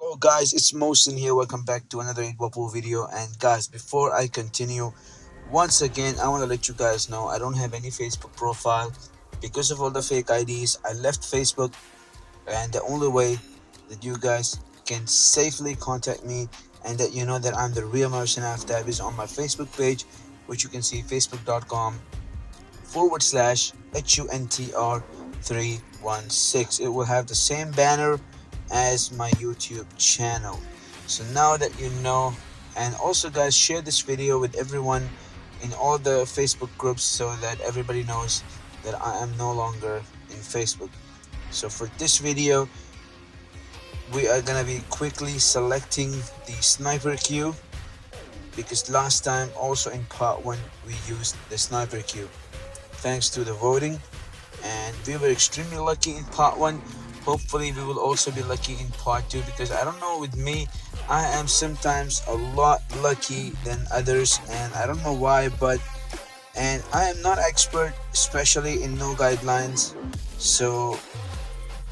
Oh guys, it's Mohsin here. Welcome back to another Igwapo video. And guys, before I continue, once again I want to let you guys know I don't have any Facebook profile because of all the fake IDs. I left Facebook, and the only way that you guys can safely contact me and that you know that I'm the real Merchant Aftab is on my Facebook page, which you can see facebook.com/HUNTR316. It will have the same banner as my YouTube channel. So now that you know, and also guys, share this video with everyone in all the Facebook groups so that everybody knows that I am no longer in Facebook. So for this video, we are gonna be quickly selecting the sniper queue because last time also in part 1 we used the sniper queue thanks to the voting, and we were extremely lucky in part 1. Hopefully we will also be lucky in part 2 because I don't know, with me I am sometimes a lot lucky than others, and I don't know why, but and I am not expert especially in no guidelines. So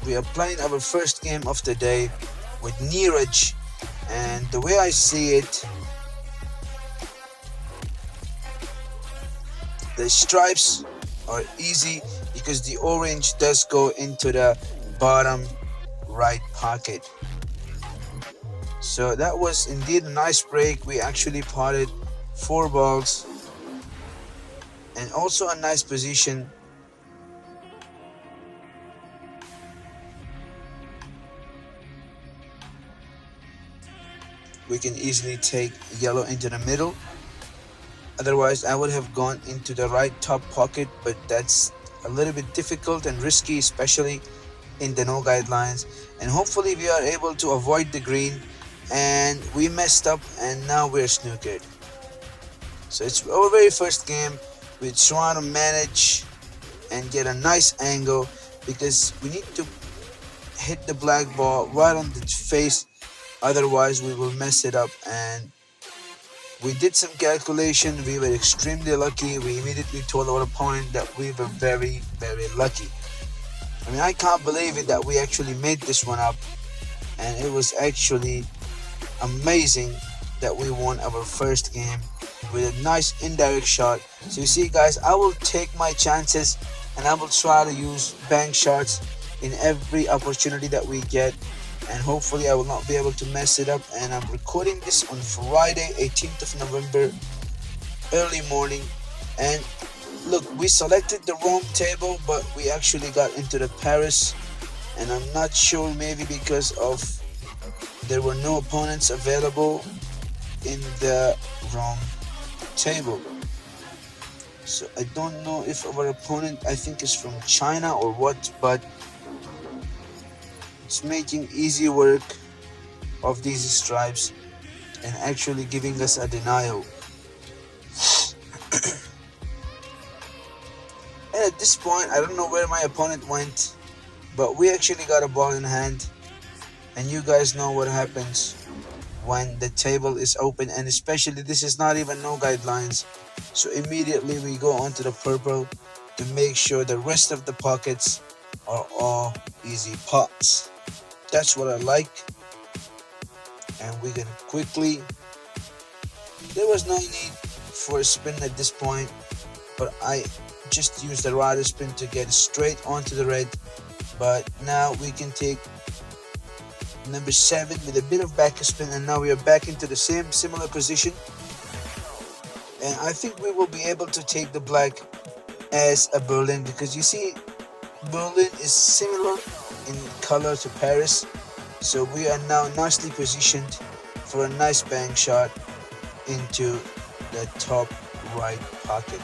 we are playing our first game of the day with Neeraj, and the way I see it, the stripes are easy because the orange does go into the bottom right pocket. So that was indeed a nice break. We actually potted 4 balls and also a nice position. We can easily take yellow into the middle. Otherwise I would have gone into the right top pocket, but that's a little bit difficult and risky, especially in the no guidelines. And hopefully we are able to avoid the green, and we messed up and now we're snookered. So it's our very first game. We're trying to manage and get a nice angle because we need to hit the black ball right on the face, otherwise we will mess it up. And we did some calculation. We were extremely lucky. We immediately told our opponent that we were very lucky. I mean, I can't believe it that we actually made this one up, and it was actually amazing that we won our first game with a nice indirect shot. So you see guys, I will take my chances and I will try to use bank shots in every opportunity that we get, and hopefully I will not be able to mess it up. And I'm recording this on Friday 18th of November early morning, and look, we selected the wrong table, but we actually got into the Paris, and I'm not sure, maybe because of there were no opponents available in the wrong table. So I don't know if our opponent, I think, is from China or what, but it's making easy work of these stripes and actually giving us a denial. And at this point I don't know where my opponent went, but we actually got a ball in hand, and you guys know what happens when the table is open, and especially this is not even no guidelines. So immediately we go onto the purple to make sure the rest of the pockets are all easy pots. That's what I like. And we're gonna quickly, there was no need for a spin at this point, but I just used the rider spin to get straight onto the red. But now we can take number 7 with a bit of back spin, and now we are back into the same similar position, and I think we will be able to take the black as a Berlin, because you see Berlin is similar in color to Paris. So we are now nicely positioned for a nice bang shot into the top right pocket.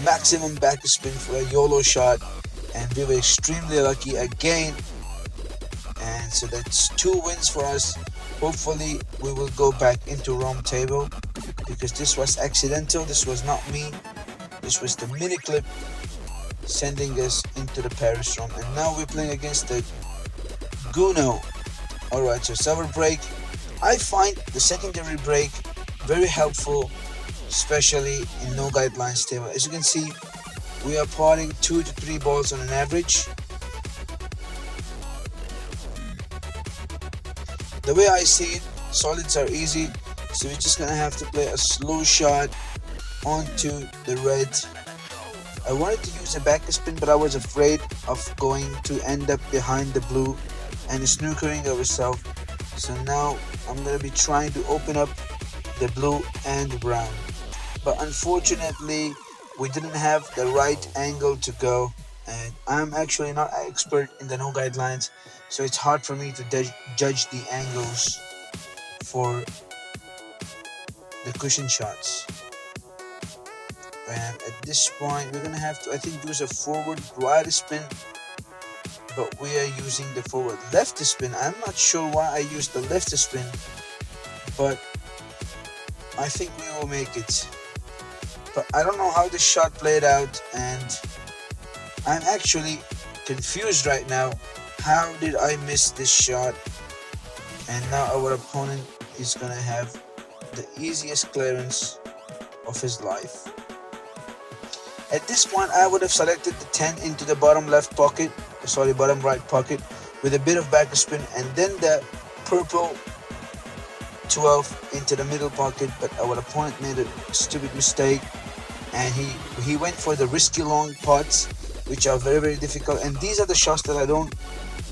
Maximum back spin for a YOLO shot, and we were extremely lucky again. And so that's 2 wins for us. Hopefully we will go back into wrong table because this was accidental. This was not me. This was the mini clip sending us into the Paris room. And now we're playing against the Goono. Alright, so server break. I find the secondary break very helpful, especially in no guidelines table. As you can see, we are potting 2 to 3 balls on an average, The way I see it, solids are easy, so we're just gonna have to play a slow shot onto the red. I wanted to use a back spin, but I was afraid of going to end up behind the blue and snookering ourselves. So now I'm gonna be trying to open up the blue and brown. But unfortunately, we didn't have the right angle to go, and I'm actually not an expert in the no guidelines, so it's hard for me to judge the angles for the cushion shots. And at this point, we're gonna have to, I think, use a forward right spin, but we are using the forward left spin. I'm not sure why I used the left spin, but I think we will make it. But I don't know how this shot played out, and I'm actually confused right now. How did I miss this shot? And now our opponent is gonna have the easiest clearance of his life. At this point, I would have selected the 10 into the bottom left pocket, sorry, bottom right pocket, with a bit of backspin, and then the purple 12 into the middle pocket. But our opponent made a stupid mistake, and he went for the risky long pots, which are very, very difficult. And these are the shots that I don't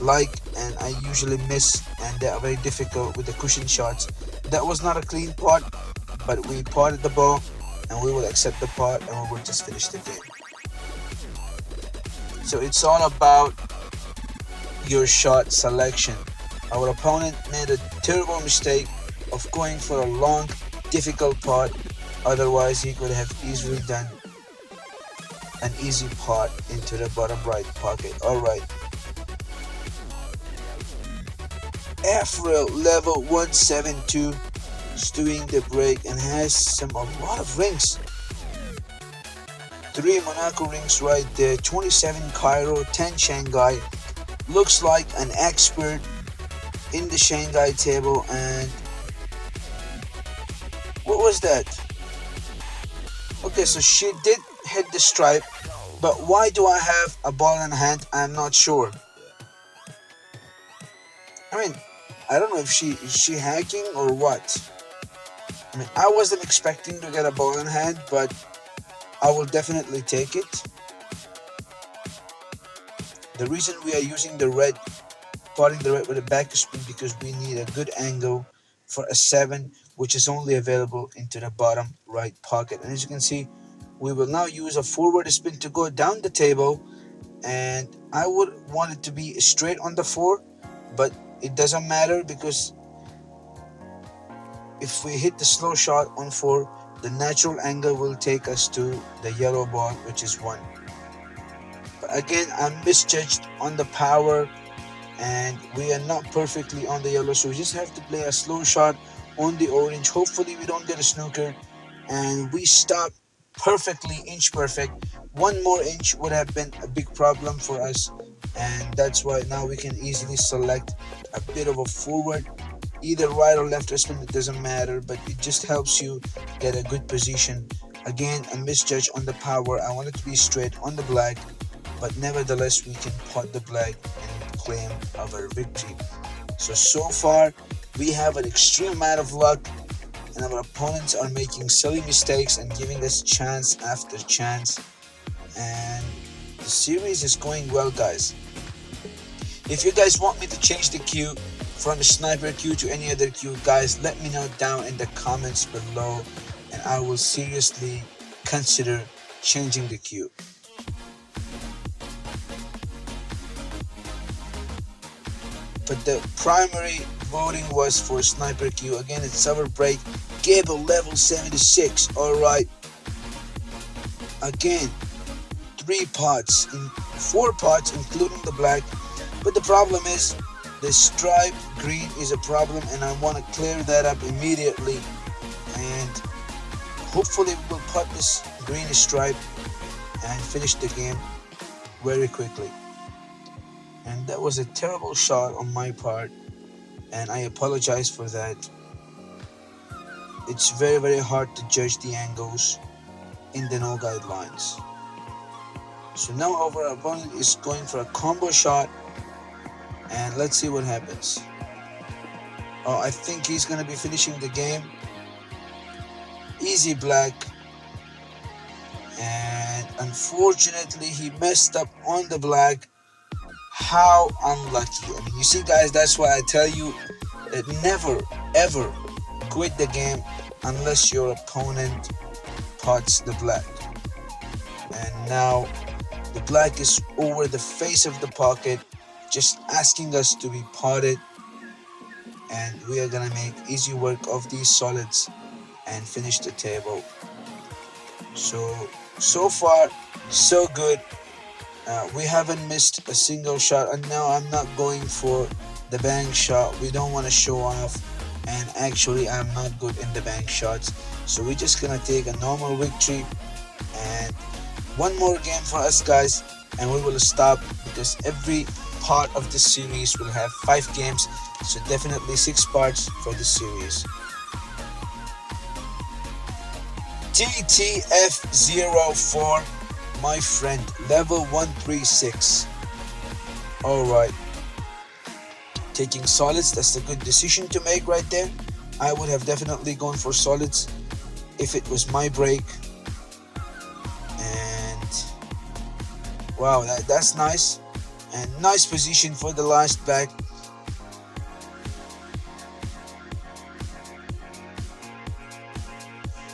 like, and I usually miss, and they are very difficult with the cushion shots. That was not a clean pot, but we potted the ball, and we will accept the pot, and we will just finish the game. So it's all about your shot selection. Our opponent made a terrible mistake of going for a long, difficult pot. Otherwise, he could have easily done an easy pot into the bottom right pocket. Alright. Afriel level 172 is doing the break and has a lot of rings. 3 Monaco rings right there, 27 Cairo, 10 Shanghai. Looks like an expert in the Shanghai table. And what was that? Okay, so she did hit the stripe, but why do I have a ball in hand? I'm not sure. I mean, I don't know if is she hacking or what. I mean, I wasn't expecting to get a ball in hand, but I will definitely take it. The reason we are using the red, potting the red with a back spin, because we need a good angle for a 7, which is only available into the bottom right pocket. And as you can see, we will now use a forward spin to go down the table, and I would want it to be straight on the 4, but it doesn't matter, because if we hit the slow shot on 4, the natural angle will take us to the yellow ball, which is 1. But again, I misjudged on the power, and we are not perfectly on the yellow, so we just have to play a slow shot on the orange. Hopefully we don't get a snooker, and we stop perfectly, inch perfect. 1 more inch would have been a big problem for us, and that's why now we can easily select a bit of a forward, either right or left spin, it doesn't matter, but it just helps you get a good position. Again, a misjudge on the power. I want it to be straight on the black, but nevertheless we can pot the black and claim our victory. So far we have an extreme amount of luck, and our opponents are making silly mistakes and giving us chance after chance, and the series is going well, guys. If you guys want me to change the queue from the sniper queue to any other queue, guys, let me know down in the comments below, and I will seriously consider changing the queue. But the primary voting was for sniper queue. Again, it's summer break. Gable level 76. Alright. Again, 4 pots including the black. But the problem is the stripe green is a problem, and I want to clear that up immediately. And hopefully we will put this green stripe and finish the game very quickly. And that was a terrible shot on my part, and I apologize for that. It's very, very hard to judge the angles in the no guidelines. So now our opponent is going for a combo shot, and let's see what happens. Oh, I think he's gonna be finishing the game. Easy black. And unfortunately, he messed up on the black. How unlucky. I mean, you see, guys, that's why I tell you that never, ever quit the game unless your opponent pots the black. And now the black is over the face of the pocket, just asking us to be potted. And we are gonna make easy work of these solids and finish the table. So far, so good. We haven't missed a single shot, and now I'm not going for the bank shot. We don't want to show off, and actually I'm not good in the bank shots, so we're just gonna take a normal victory. And one more game for us, guys, and we will stop, because every part of this series will have 5 games, so definitely 6 parts for this series. TTF04, my friend, level 136. Alright, taking solids, that's a good decision to make right there. I would have definitely gone for solids if it was my break. And wow, that's nice. And nice position for the last back.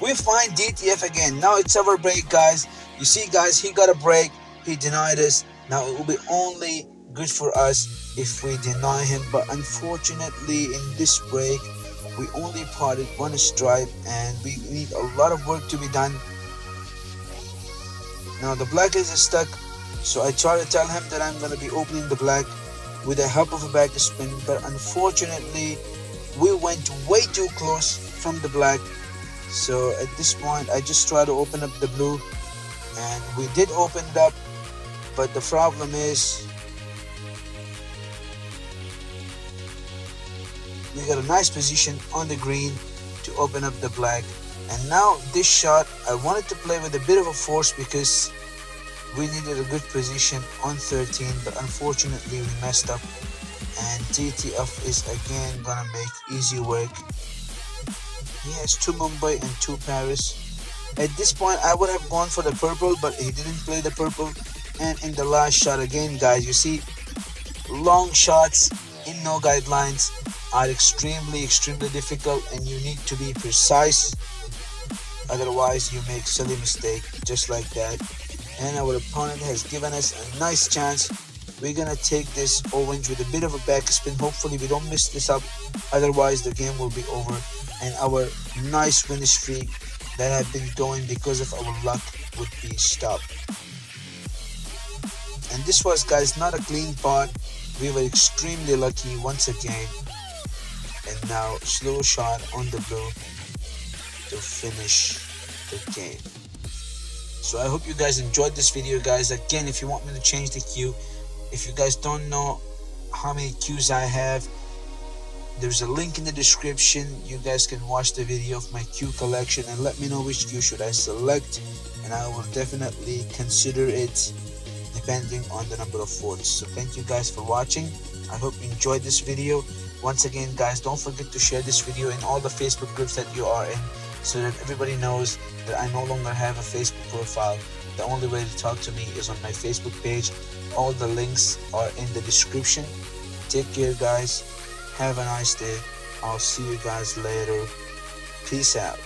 We find DTF again. Now it's our break, guys. You see, guys, he got a break. He denied us. Now it will be only good for us if we deny him. But unfortunately, in this break, we only potted 1 stripe, and we need a lot of work to be done. Now the black is stuck, so I try to tell him that I'm going to be opening the black with the help of a back spin. But unfortunately, we went way too close from the black. So at this point, I just try to open up the blue, and we did open it up, but the problem is we got a nice position on the green to open up the black. And now this shot, I wanted to play with a bit of a force because we needed a good position on 13, but unfortunately we messed up, and TTF is again gonna make easy work. He has 2 Mumbai and 2 Paris. At this point, I would have gone for the purple, but he didn't play the purple. And in the last shot again, guys, you see, long shots in no guidelines are extremely difficult, and you need to be precise. Otherwise, you make silly mistake just like that. And our opponent has given us a nice chance. We're gonna take this orange with a bit of a backspin. Hopefully we don't mess this up, otherwise the game will be over, and our nice win streak that had been going because of our luck would be stopped. And this was, guys, not a clean pot. We were extremely lucky once again. And now slow shot on the blue to finish the game. So I hope you guys enjoyed this video, guys. Again, if you want me to change the queue, if you guys don't know how many queues I have, there's a link in the description. You guys can watch the video of my queue collection and let me know which queue should I select, and I will definitely consider it depending on the number of votes. So thank you guys for watching. I hope you enjoyed this video. Once again, guys, don't forget to share this video in all the Facebook groups that you are in, so that everybody knows that I no longer have a Facebook profile. The only way to talk to me is on my Facebook page. All the links are in the description. Take care, guys. Have a nice day. I'll see you guys later. Peace out.